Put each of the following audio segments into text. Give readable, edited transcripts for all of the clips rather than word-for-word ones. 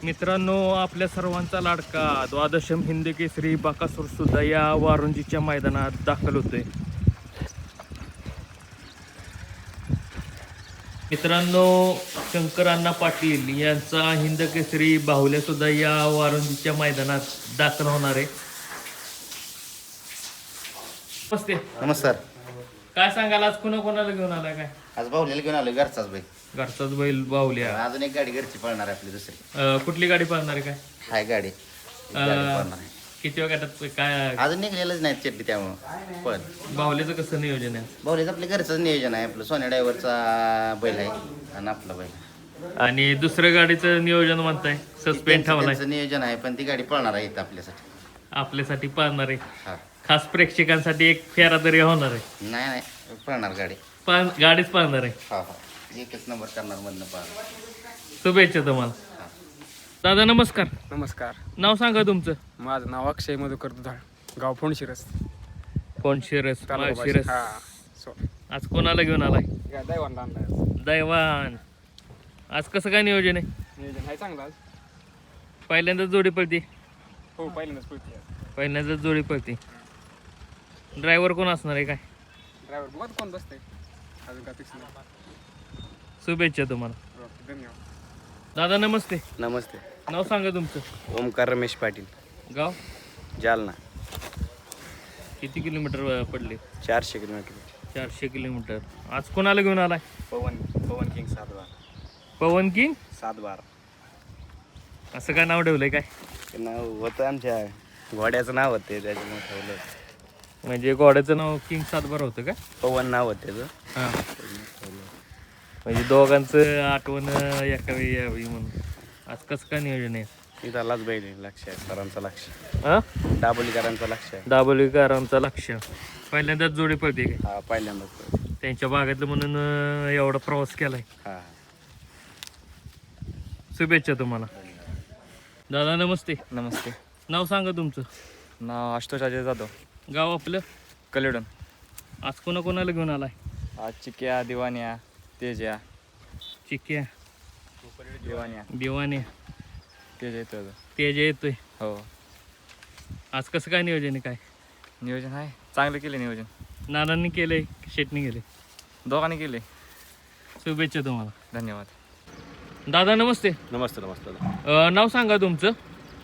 मित्रांनो, आपल्या सर्वांचा लाडका द्वादशम हिंद केसरी बकासूर सुद्धा या वारुंजीच्या मैदानात दाखल होतोय. मित्रांनो, शंकर अण्णा पाटील यांचा हिंद केसरी बाहुल्या सुद्धा या वारुंजीच्या मैदानात दाखल होणार आहे. नमस्ते. नमस्कार. काय सांगाल, आज कोणाला घेऊन आलाय? काय आज बाहुल्याला घेऊन आलो, घरचाच बैल. घरचाच बैल बाहुल्या. अजून एक गाडी घरची पळणार आहे आपली दुसरी. कुठली गाडी पळणार आहे? काय हाय गाडी पळणार आहे. किती गटात काय अजून निघलेलंच नाही चड्डी, त्यामुळं पण बाहुल्याचं कसं नियोजन आहे? बाहुल्याचं आपल्या घरचंच नियोजन आहे. आपलं सोन्या ड्रायव्हरचा बैल आहे आणि आपला बैल. आणि दुसऱ्या गाडीचं नियोजन म्हणताय सस्पेंड ठेवलाय? त्यांचं नियोजन आहे, पण ती गाडी पळणार आहे इथं आपल्यासाठी. आपल्यासाठी पळणार आहे. हा. खास प्रेक्षकांसाठी एक फेरा तरी होणार आहे. नाही पळणार गाडी. गाडीच पळणार आहे. हा हा, एकच नंबर करणार मधनं पळणार. शुभेच्छा तुम्हाला. दादा नमस्कार. नमस्कार. नाव सांगा तुमचं. माझं नाव अक्षय मधुकर दुधाळ, गाव फोंडशिरस, कोण शिरस? तालुका शिरस. हा. सो आज कोणाला घेऊन आलाय? दैवान आणलाय. दैवान. आज कसं काय नियोजन आहे? नियोजन आहे चांगलं आज. पहिल्यांदाच जोडी पडती? हो, पहिल्यांदाच पळते. पहिल्यांदाच जोडी पडती. ड्रायव्हर कोण असणार आहे? काय ड्रायव्हर बघा कोण बसतंय अजून काय फिक्स नाही. शुभेच्छा तुम्हाला. ओके, धन्यवाद. दादा नमस्ते. नमस्ते. नाव सांगा तुमचं. ओमकार रमेश पाटील, गाव? जालना. किती किलोमीटर पडले? 400 किलोमीटर. 400 किलोमीटर. आज कोणाला घेऊन आलाय? पवन किंग 712. पवन किंग 712 असं काय नाव ठेवलंय? काय ते नाव होतं आमच्या घोड्याचं नाव होते, त्याच्यामुळे ठेवलं. म्हणजे घोड्याचं नाव किंग 712 होतं का? पवन नाव होते त्याचं, हां. ठेवलं. म्हणजे दोघांचं आठवण एका वेळी यावी म्हणून. आज कसं काय नियोजन आहे? इथलाच बैल आहे, लक्ष आहे सरांचं. लक्ष हां, दाबोलीकरांचं लक्ष आहे. दाबोलीकरांचं लक्ष. पहिल्यांदाच जोडी पडते काय? हा, पहिल्यांदाच. त्यांच्या भागातलं म्हणून एवढा प्रवास केलाय. हा. शुभेच्छा तुम्हाला. दादा नमस्ते. नमस्ते. नाव सांगा तुमचं. नाव आशुतोष अजय जाधव, गाव आपलं? कलेडन. आज कोणाला घेऊन आलाय? आज चिक्या, दिवानिया, तेजा. चिक्या, दिवानिया, बिवाने, तेज येतो. तेज येतोय. हो, आज कसं काय नियोजन आहे? काय नियोजन आहे चांगलं केलं. नियोजन नानांनी केलंय, शेटनी केलंय? दोघांनी केले. शुभेच्छा तुम्हाला. धन्यवाद. दादा नमस्ते. नमस्ते. नाव सांगा तुमचं.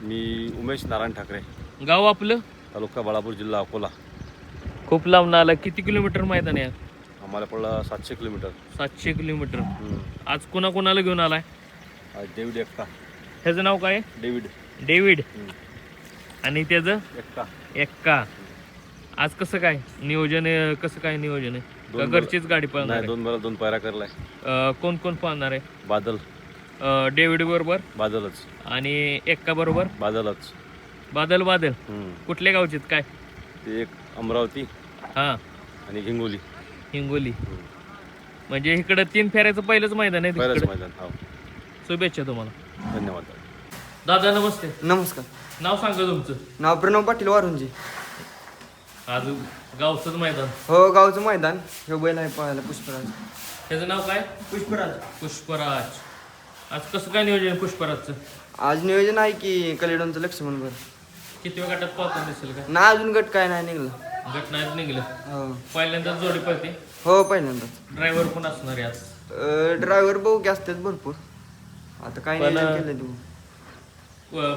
मी उमेश नारायण ठाकरे, गाव आपलं? तालुका बाळापूर, जिल्हा अकोला. खूप लांब आला. किती किलोमीटर मैदान आहे? आम्हाला पडला 700 किलोमीटर. 700 किलोमीटर. आज कोणाला घेऊन आलाय? आज डेव्हिड एकटा. ह्याचं नाव काय? डेव्हिड. आणि त्याचं? एक्का. आज कसं काय नियोजन आहे? कसं काय नियोजन आहे? का घरचीच गाडी पळणार आहे? 2 2 पायरा करलाय. कोण पळणार आहे? बादल. डेव्हिड बरोबर बादलच. आणि एक्का बरोबर? बादलच. बादल. कुठल्या गावचे काय? ते एक अमरावती हां, आणि हिंगोली. हिंगोली. म्हणजे इकडं 3 फेऱ्याचं पहिलंच मैदान आहे पहिलंच तिकडं. मैदान. हो, शुभेच्छा तुम्हाला. धन्यवाद. दादा नमस्ते. नमस्कार. नाव सांगा तुमचं. नाव प्रणव पाटील, वारुंजी. आज गावचंच मैदान. हो, गावचं मैदान. हे बैल आहे पळायला, पुष्पराज. त्याचं नाव काय? पुष्पराज. आज कसं काय नियोजन आहे पुष्पराजचं? आज नियोजन आहे की कलेडोनचं लक्ष्मण भर. किती गटात पाहतो दिसेल का? ना अजून गट काय नाही निघलं. गट नाहीत निघलं. हो पहिल्यांदाच जोडी पडते. हो, पहिल्यांदाच. ड्रायव्हर कोण असणार आहे आज? ड्रायव्हर भाऊ की असतात भरपूर. आता काय पण, नियोजन केलं तू?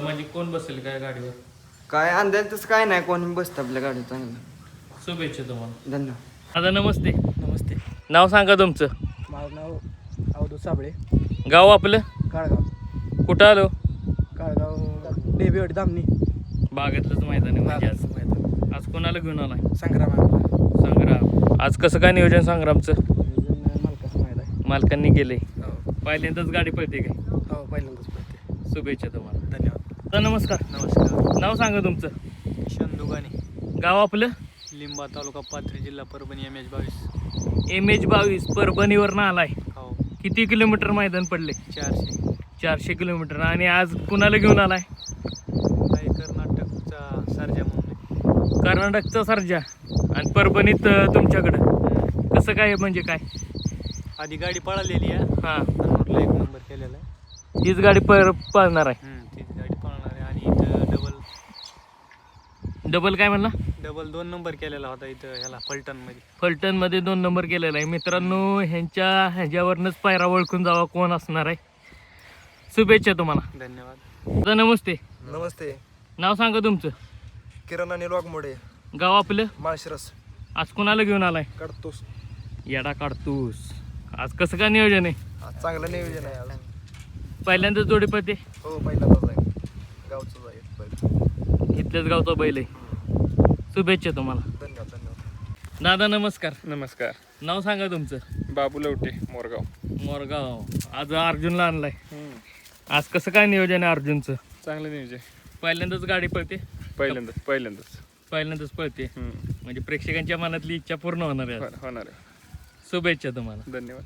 म्हणजे कोण बसेल काय गाडीवर? काय अंदाज तसं काय नाही, कोणी बसतं आपल्या गाडीत चांगलं. शुभेच्छा तुम्हाला. धन्यवाद. दादा नमस्ते. नमस्ते. नाव सांगा तुमचं. माझं नाव अवधूत साबळे, गाव आपलं? काळगाव. कुठं आलो? काळगाव डेबीवाडी, दामणी. बागातलंच मैदान आहे म्हणजे आज. आज कोणाला घेऊन आलाय? संग्राम. संग्राम. आज कसं काय नियोजन संग्रामचं? मालकाचं माहीत आहे. मालकांनी केलंय. हो. पहिल्यांदाच गाडी पळते काय? हो, पहिल्यांदाच पळते. शुभेच्छा तुम्हाला. धन्यवाद. तर नमस्कार. नाव सांगा तुमचं. शंदुगाने, गाव आपलं? लिंबा, तालुका पाथरी, जिल्हा परभणी, MH 22. MH 22 परभणीवर ना आलाय. हो, किती किलोमीटर मैदान पडले? 400. 400 किलोमीटर. आणि आज कुणाला घेऊन आलाय? काही कर्नाटकचा सर्जा म्हणून. कर्नाटकचा सर्जा. आणि परभणीत तुमच्याकडं कसं काय म्हणजे काय? आधी गाडी पळालेली आहे. हां, म्हटलं 1 नंबर केलेला आहे. हीच गाडी पळणार आहे. डबल काय म्हणला? डबल 2 नंबर केलेला होता इथं ह्याला फलटणमध्ये. फलटणमध्ये 2 नंबर केलेला आहे. मित्रांनो ह्याच्यावरनंच पायरा ओळखून जावा कोण असणार आहे. शुभेच्छा तुम्हाला. धन्यवाद. दादा नमस्ते. नमस्ते. नाव सांगा तुमचं. किरण अनिल वाघमोडे, गाव आपलं. माळशिरस. आज कुणाला घेऊन आलाय? काढतोस. येडा काढतोस. आज कसं काय नियोजन आहे? चांगलं नियोजन आहे आज. पहिल्यांदाच जोडी पळते. हो पहिल्यांदाच आहे. गावचं आहे. इथल्याच गावचा बैल आहे. शुभेच्छा तुम्हाला. धन्यवाद धन्यवाद. दादा नमस्कार. नमस्कार. नाव सांगा तुमचं. बाबू लवटे, मोरगाव. मोरगाव. आज अर्जुनला आणलाय. आज कसं काय नियोजन आहे अर्जुनचं? चांगलं नियोजन. पहिल्यांदाच गाडी पळते. पहिल्यांदाच पळते. म्हणजे प्रेक्षकांच्या मनातली इच्छा पूर्ण होणार आहे. होणार आहे. शुभेच्छा तुम्हाला. धन्यवाद.